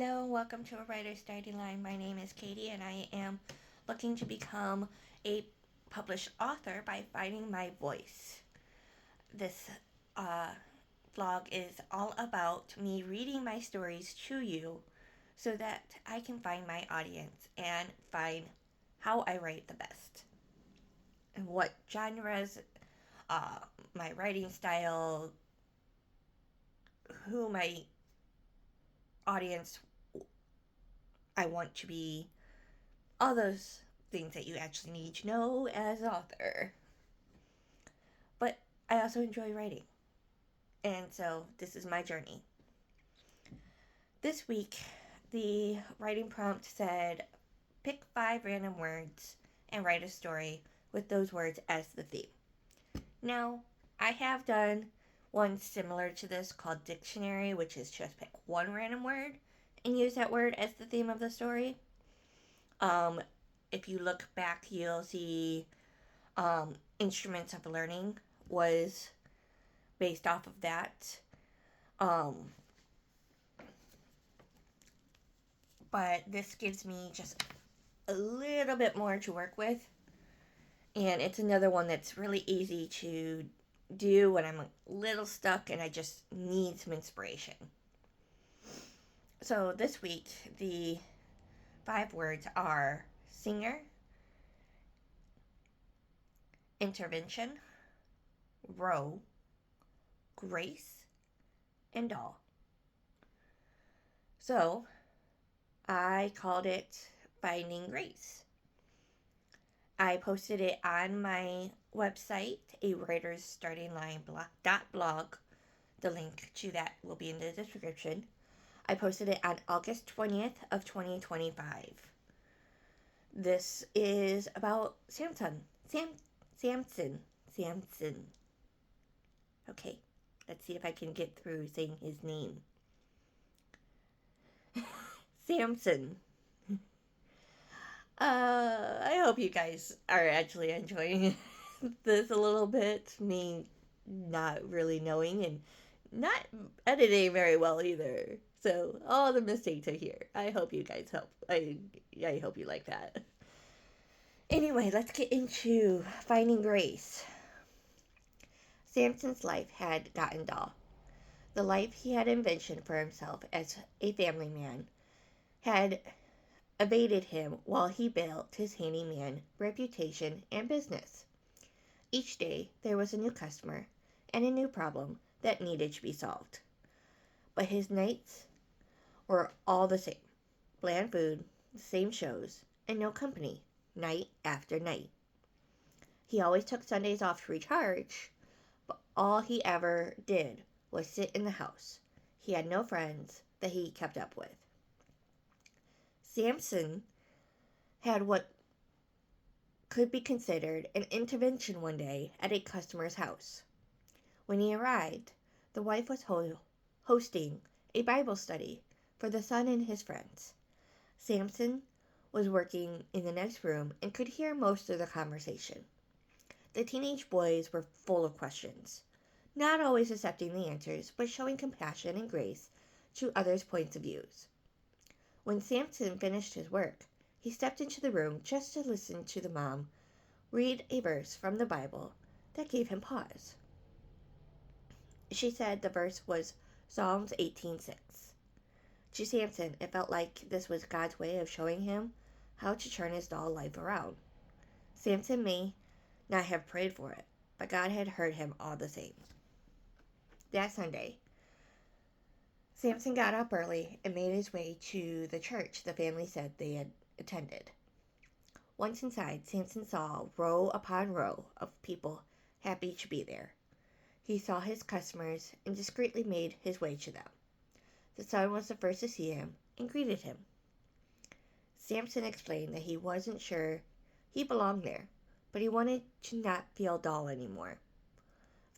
Hello and welcome to a writer's starting line. My name is Katie and I am looking to become a published author by finding my voice. This uh, vlog is all about me reading my stories to you so that I can find my audience and find how I write the best and what genres, uh, my writing style, who my audience I want to be, all those things that you actually need to know as an author. But I also enjoy writing, and so this is my journey. This week, the writing prompt said pick 5 random words and write a story with those words as the theme. Now, I have done one similar to this called dictionary, which is just pick one random word and use that word as the theme of the story. Um, if you look back, you'll see Instruments of Learning was based off of that. Um, but this gives me just a little bit more to work with. And it's another one that's really easy to do when I'm a little stuck and I just need some inspiration. So this week, the 5 words are singer, intervention, row, grace, and doll. So I called it Finding Grace. I posted it on my website, a writer's starting line blog. The link to that will be in the description. I posted it on August 20th of 2025. This is about Samson. Samson. Okay, let's see if I can get through saying his name. Samson. I hope you guys are actually enjoying this a little bit. Me not really knowing and not editing very well either. So all the mistakes are here. I hope you guys help. I hope you like that. Anyway, let's get into Finding Grace. Samson's life had gotten dull. The life he had envisioned for himself as a family man had evaded him while he built his handyman reputation and business. Each day there was a new customer and a new problem that needed to be solved. But his nights were all the same. Bland food, the same shows, and no company, night after night. He always took Sundays off to recharge, but all he ever did was sit in the house. He had no friends that he kept up with. Samson had what could be considered an intervention one day at a customer's house. When he arrived, the wife was hosting a Bible study for the son and his friends. Samson was working in the next room and could hear most of the conversation. The teenage boys were full of questions, not always accepting the answers, but showing compassion and grace to others' points of views. When Samson finished his work, he stepped into the room just to listen to the mom read a verse from the Bible that gave him pause. She said the verse was Psalms 18:6. To Samson, it felt like this was God's way of showing him how to turn his dull life around. Samson may not have prayed for it, but God had heard him all the same. That Sunday, Samson got up early and made his way to the church the family said they had attended. Once inside, Samson saw row upon row of people happy to be there. He saw his customers and discreetly made his way to them. The son was the first to see him and greeted him. Samson explained that he wasn't sure he belonged there, but he wanted to not feel dull anymore.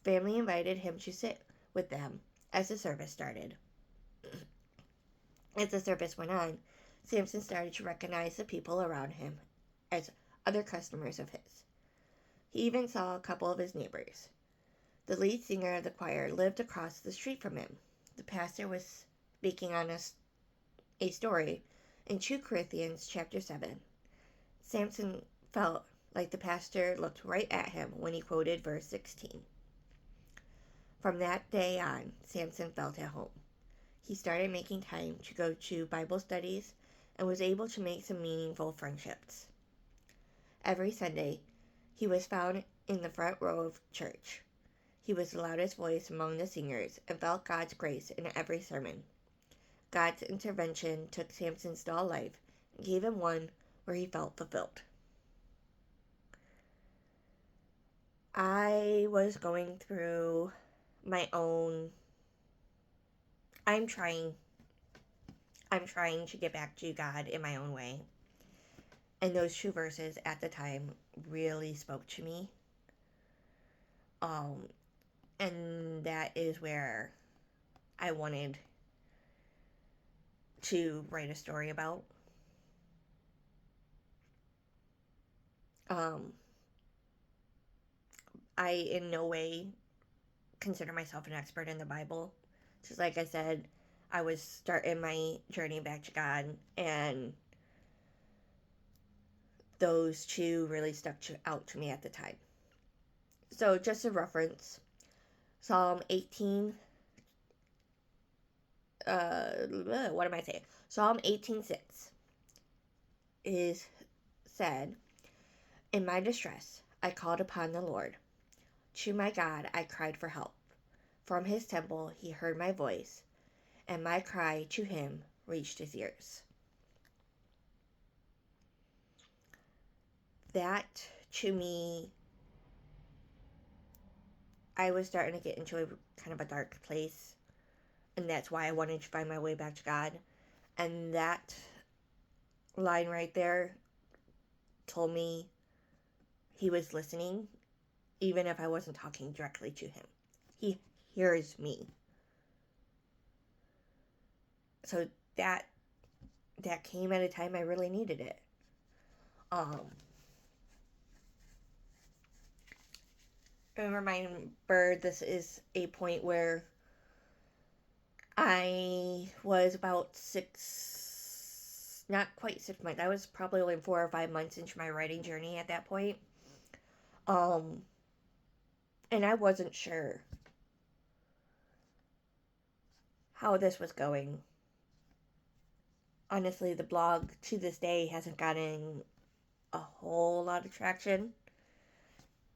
Family invited him to sit with them as the service started. As the service went on, Samson started to recognize the people around him as other customers of his. He even saw a couple of his neighbors. The lead singer of the choir lived across the street from him. The pastor was speaking on a a story in 2 Corinthians chapter 7. Samson felt like the pastor looked right at him when he quoted verse 16. From that day on, Samson felt at home. He started making time to go to Bible studies and was able to make some meaningful friendships. Every Sunday, he was found in the front row of church. He was the loudest voice among the singers and felt God's grace in every sermon. God's intervention took Samson's dull life and gave him one where he felt fulfilled. I was going through my own... I'm trying to get back to God in my own way. And those 2 verses at the time really spoke to me. And that is where I wanted to write a story about. I in no way consider myself an expert in the Bible. Just like I said, I was starting my journey back to God, and those 2 really stuck out to me at the time. So just a reference, Psalm 18, Psalm 18:6 is said, "In my distress, I called upon the Lord. To my God, I cried for help. From his temple, he heard my voice, and my cry to him reached his ears." That, to me, I was starting to get into a kind of a dark place, and that's why I wanted to find my way back to God. And that line right there told me he was listening, even if I wasn't talking directly to him. He hears me. So that came at a time I really needed it. Remember, this is a point where I was about not quite 6 months. I was probably only 4 or 5 months into my writing journey at that point. And I wasn't sure how this was going. Honestly, the blog to this day hasn't gotten a whole lot of traction.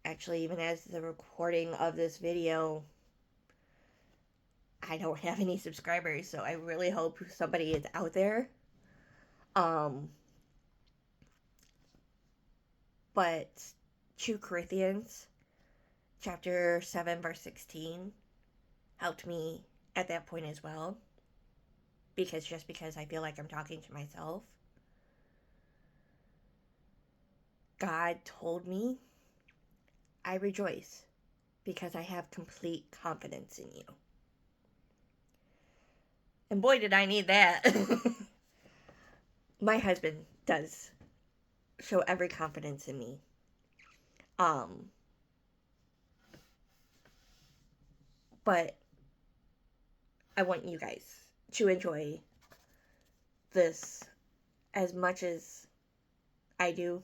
Actually, even as the recording of this video, I don't have any subscribers, so I really hope somebody is out there. But 2 Corinthians chapter 7 verse 16 helped me at that point as well, because I feel like I'm talking to myself, God told me, "I rejoice because I have complete confidence in you." And boy, did I need that. My husband does show every confidence in me. But I want you guys to enjoy this as much as I do.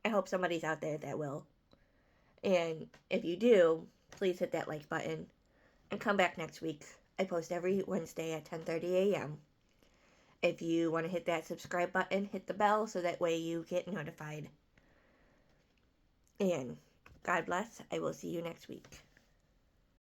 I hope somebody's out there that will. And if you do, please hit that like button and come back next week. I post every Wednesday at 10:30 a.m. If you want to hit that subscribe button, hit the bell so that way you get notified. And God bless. I will see you next week.